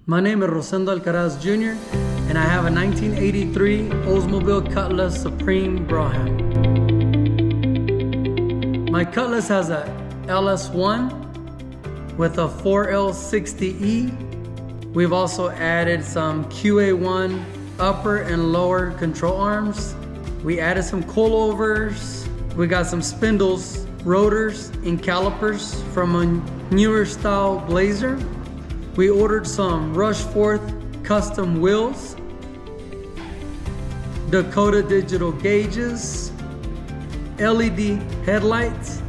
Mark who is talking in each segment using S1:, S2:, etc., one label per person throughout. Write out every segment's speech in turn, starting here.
S1: My name is Rosendo Alcaraz Jr. and I have a 1983 Oldsmobile Cutlass Supreme Brougham. My Cutlass has a LS1 with a 4L60E. We've also added some QA1 upper and lower control arms. We added some coilovers. We got some spindles, rotors, and calipers from a newer style Blazer. We ordered some Rushforth custom wheels, Dakota digital gauges, LED headlights,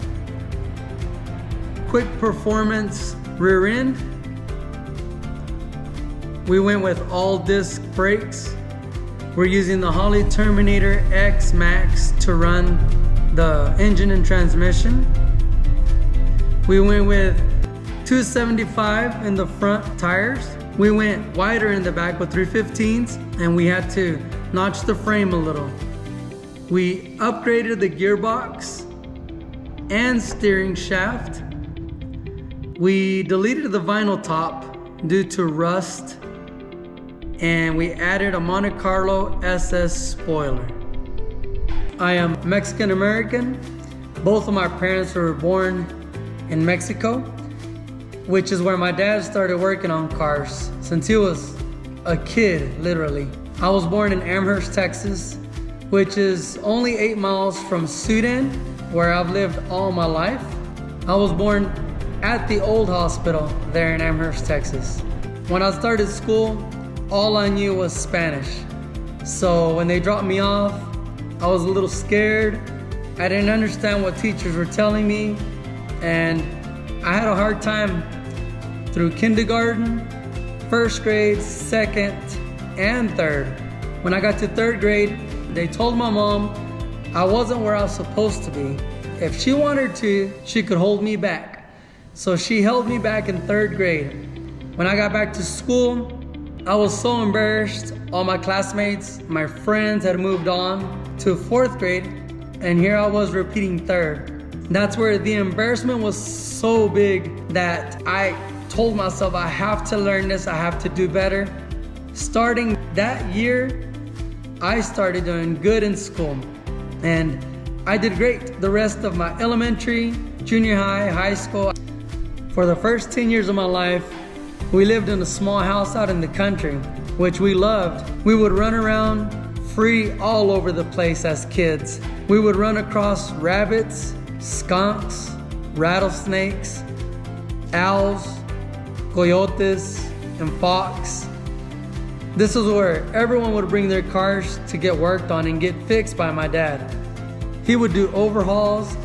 S1: quick performance rear end. We went with all disc brakes. We're using the Holley Terminator X Max to run the engine and transmission. We went with 275 in the front tires. We went wider in the back with 315s, and we had to notch the frame a little. We upgraded the gearbox and steering shaft. We deleted the vinyl top due to rust, and we added a Monte Carlo SS spoiler. I am Mexican American. Both of my parents were born in Mexico, which is where my dad started working on cars since he was a kid, literally. I was born in Amherst, Texas, which is only 8 miles from Sudan, where I've lived all my life. I was born at the old hospital there in Amherst, Texas. When I started school, all I knew was Spanish. So when they dropped me off, I was a little scared. I didn't understand what teachers were telling me, and I had a hard time through kindergarten, first grade, second, and third. When I got to third grade, they told my mom I wasn't where I was supposed to be. If she wanted to, she could hold me back. So she held me back in third grade. When I got back to school, I was so embarrassed. All my classmates, my friends had moved on to fourth grade, and here I was repeating third. That's where the embarrassment was so big that I told myself I have to learn this, I have to do better. Starting that year, I started doing good in school, and I did great the rest of my elementary, junior high, high school. For the first 10 years of my life, we lived in a small house out in the country, which we loved. We would run around free all over the place as kids. We would run across rabbits, skunks, rattlesnakes, owls, coyotes, and fox. This is where everyone would bring their cars to get worked on and get fixed by my dad. He would do overhauls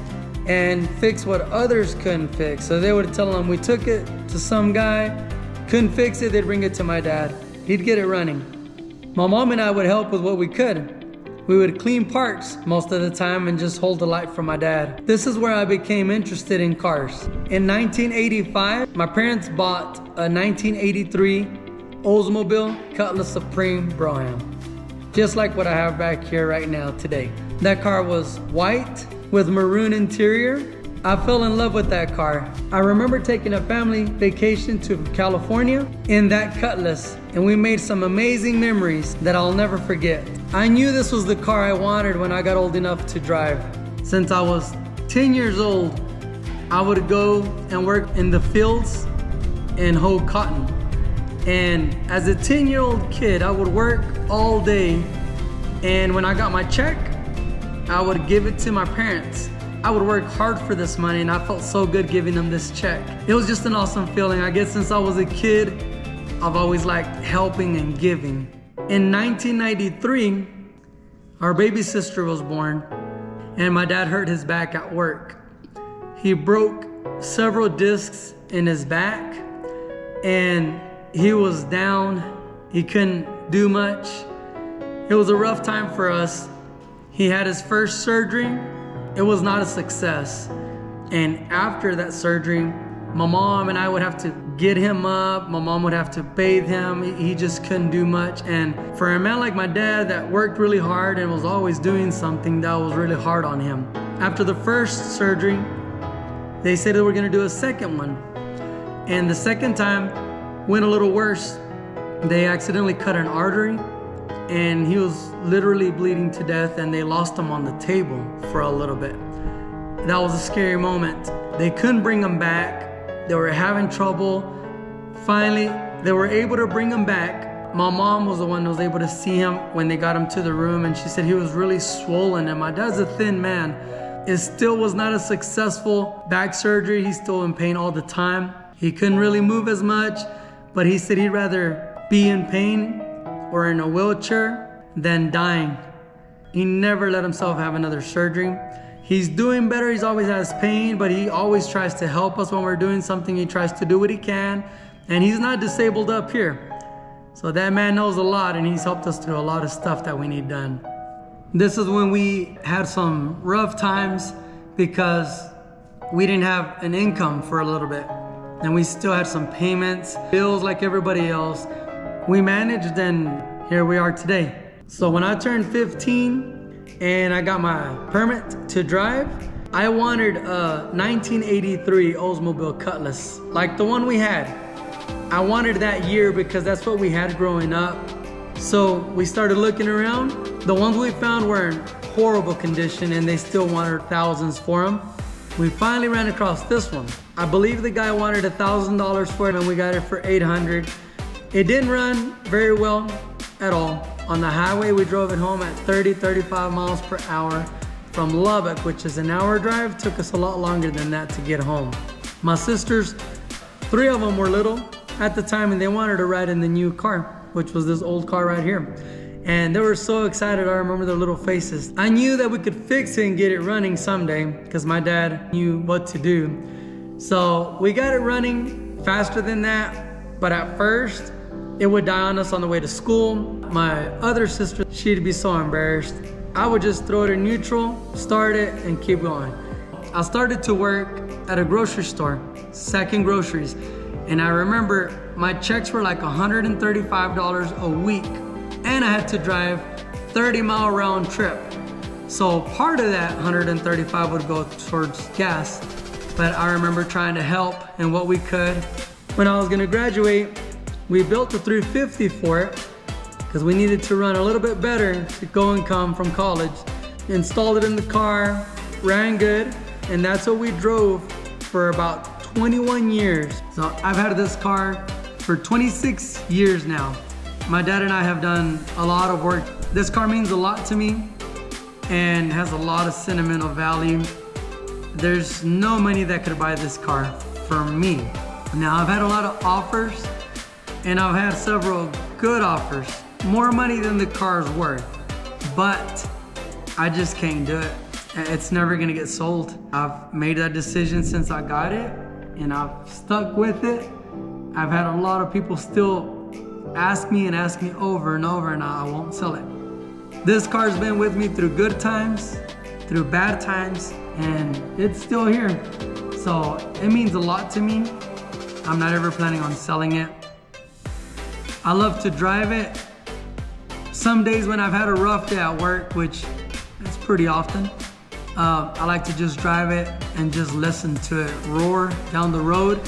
S1: and fix what others couldn't fix. So they would tell them we took it to some guy, couldn't fix it, they'd bring it to my dad. He'd get it running. My mom and I would help with what we could. We would clean parts most of the time and just hold the light for my dad. This is where I became interested in cars. In 1985, my parents bought a 1983 Oldsmobile Cutlass Supreme Brougham, just like what I have back here right now today. That car was white with maroon interior. I fell in love with that car. I remember taking a family vacation to California in that Cutlass, and we made some amazing memories that I'll never forget. I knew this was the car I wanted when I got old enough to drive. Since I was 10 years old, I would go and work in the fields and hoe cotton. And as a 10-year-old kid, I would work all day, and when I got my check, I would give it to my parents. I would work hard for this money, and I felt so good giving them this check. It was just an awesome feeling. I guess since I was a kid, I've always liked helping and giving. In 1993, our baby sister was born, and my dad hurt his back at work. He broke several discs in his back, and he was down. He couldn't do much. It was a rough time for us. He had his first surgery. It was not a success. And after that surgery, my mom and I would have to get him up. My mom would have to bathe him. He just couldn't do much. And for a man like my dad that worked really hard and was always doing something, that was really hard on him. After the first surgery, they said they were gonna do a second one. And the second time went a little worse They accidentally cut an artery and he was literally bleeding to death, and they lost him on the table for a little bit. That was a scary moment. They couldn't bring him back. They were having trouble. Finally, they were able to bring him back. My mom was the one who was able to see him when they got him to the room, and she said he was really swollen, and my dad's a thin man. It still was not a successful back surgery. He's still in pain all the time. He couldn't really move as much, but he said he'd rather be in pain or in a wheelchair than dying. He never let himself have another surgery. He's doing better. He's always has pain, but he always tries to help us when we're doing something. He tries to do what he can, and he's not disabled up here. So that man knows a lot, and he's helped us through a lot of stuff that we need done. This is when we had some rough times because we didn't have an income for a little bit, and we still had some payments, bills like everybody else. We managed, and here we are today. So when I turned 15 and I got my permit to drive, I wanted a 1983 Oldsmobile Cutlass, like the one we had. I wanted that year because that's what we had growing up. So we started looking around. The ones we found were in horrible condition, and they still wanted thousands for them. We finally ran across this one. I believe the guy wanted $1,000 for it, and we got it for $800. It didn't run very well at all. On the highway, we drove it home at 30, 35 miles per hour from Lubbock, which is an hour drive. Took us a lot longer than that to get home. My sisters, 3 of them were little at the time, and they wanted to ride in the new car, which was this old car right here. And they were so excited. I remember their little faces. I knew that we could fix it and get it running someday because my dad knew what to do. So we got it running faster than that, but at first, it would die on us on the way to school. My other sister, she'd be so embarrassed. I would just throw it in neutral, start it, and keep going. I started to work at a grocery store, sacking groceries. And I remember my checks were like $135 a week. And I had to drive 30-mile round trip. So part of that 135 would go towards gas. But I remember trying to help in what we could. When I was gonna graduate, we built a 350 for it because we needed to run a little bit better to go and come from college. Installed it in the car, ran good, and that's what we drove for about 21 years. So I've had this car for 26 years now. My dad and I have done a lot of work. This car means a lot to me and has a lot of sentimental value. There's no money that could buy this car for me. Now I've had a lot of offers, and I've had several good offers, more money than the car's worth, but I just can't do it. It's never gonna get sold. I've made that decision since I got it, and I've stuck with it. I've had a lot of people still ask me over and over, and I won't sell it. This car's been with me through good times, through bad times, and it's still here. So it means a lot to me. I'm not ever planning on selling it. I love to drive it. Some days when I've had a rough day at work, which is pretty often, I like to just drive it and just listen to it roar down the road.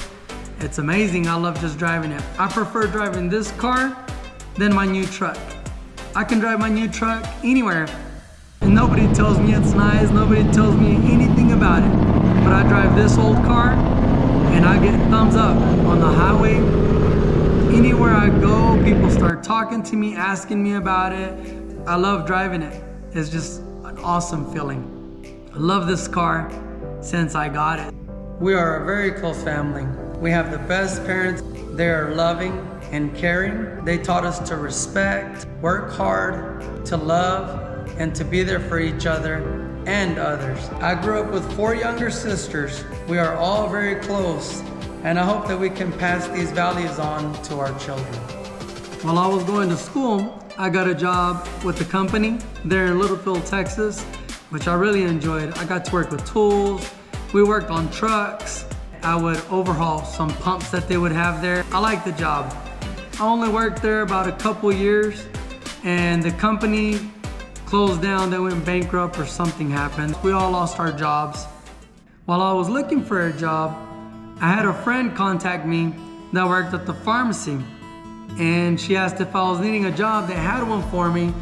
S1: It's amazing. I love just driving it. I prefer driving this car than my new truck. I can drive my new truck anywhere, and nobody tells me it's nice. Nobody tells me anything about it. But I drive this old car, and I get thumbs up on the highway. Anywhere I go, people start talking to me, asking me about it. I love driving it. It's just an awesome feeling. I love this car since I got it. We are a very close family. We have the best parents. They are loving and caring. They taught us to respect, work hard, to love, and to be there for each other and others. I grew up with 4 younger sisters. We are all very close, and I hope that we can pass these values on to our children. While I was going to school, I got a job with a company there in Littlefield, Texas, which I really enjoyed. I got to work with tools. We worked on trucks. I would overhaul some pumps that they would have there. I liked the job. I only worked there about a couple years, and the company closed down. They went bankrupt or something happened. We all lost our jobs. While I was looking for a job, I had a friend contact me that worked at the pharmacy. and she asked if I was needing a job. They had one for me.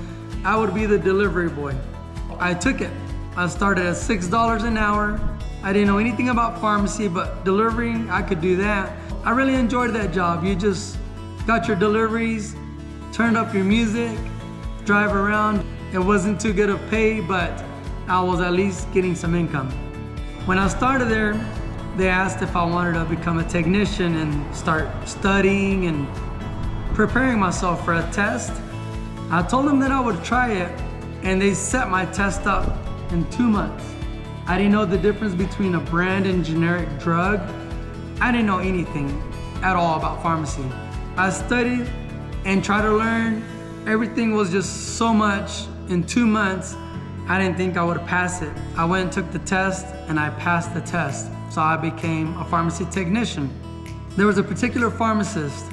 S1: I would be the delivery boy. I took it. I started at $6 an hour. I didn't know anything about pharmacy, but delivering, I could do that. I really enjoyed that job. You just got your deliveries, turned up your music, drive around. It wasn't too good of pay, but I was at least getting some income. When I started there, they asked if I wanted to become a technician and start studying and preparing myself for a test. I told them that I would try it, and they set my test up in 2 months. I didn't know the difference between a brand and generic drug. I didn't know anything at all about pharmacy. I studied and tried to learn. Everything was just so much. In 2 months, I didn't think I would pass it. I went and took the test, and I passed the test. So I became a pharmacy technician. There was a particular pharmacist,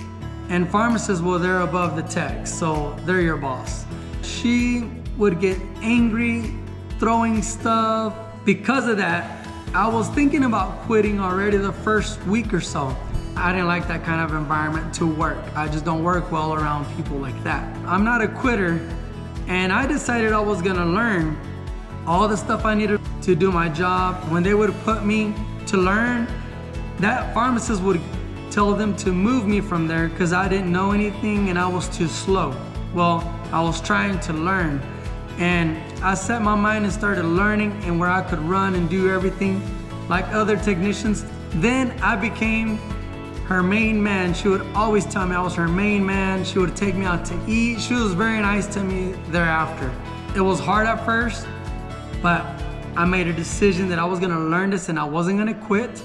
S1: and pharmacists, well, they're above the techs, so they're your boss. She would get angry, throwing stuff. Because of that, I was thinking about quitting already the first week or so. I didn't like that kind of environment to work. I just don't work well around people like that. I'm not a quitter, and I decided I was gonna learn all the stuff I needed to do my job. When they would put me to learn, that pharmacist would tell them to move me from there because I didn't know anything and I was too slow. Well, I was trying to learn, and I set my mind and started learning and where I could run and do everything like other technicians. Then I became her main man. She would always tell me I was her main man. She would take me out to eat. She was very nice to me thereafter. It was hard at first, but I made a decision that I was gonna learn this and I wasn't gonna quit.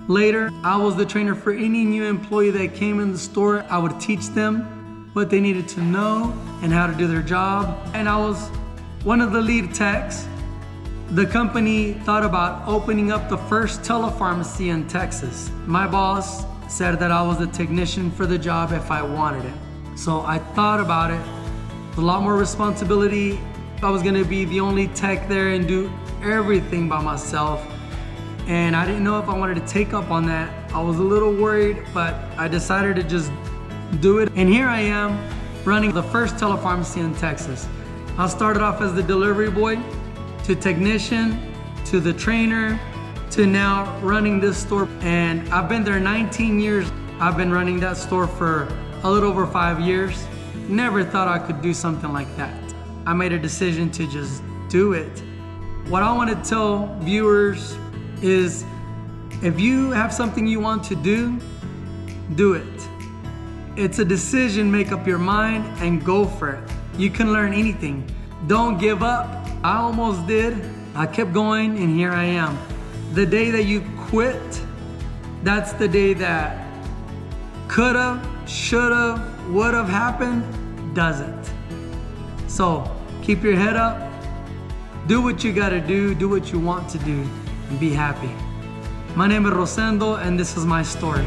S1: Later, I was the trainer for any new employee that came in the store. I would teach them what they needed to know and how to do their job. And I was one of the lead techs. The company thought about opening up the first telepharmacy in Texas. My boss said that I was the technician for the job if I wanted it. So I thought about it. A lot more responsibility. I was gonna be the only tech there and do everything by myself. And I didn't know if I wanted to take up on that. I was a little worried, but I decided to just do it. And here I am running the first telepharmacy in Texas. I started off as the delivery boy, to technician, to the trainer, to now running this store. And I've been there 19 years. I've been running that store for a little over 5 years. Never thought I could do something like that. I made a decision to just do it. What I want to tell viewers is, if you have something you want to do it. It's a decision. Make up your mind and go for it. You can learn anything. Don't give up. I almost did. I kept going, and here I am. The day that you quit, that's the day that could've, should've, would've happened, doesn't. So keep your head up, do what you gotta do what you want to do, and be happy. My name is Rosendo, and this is my story.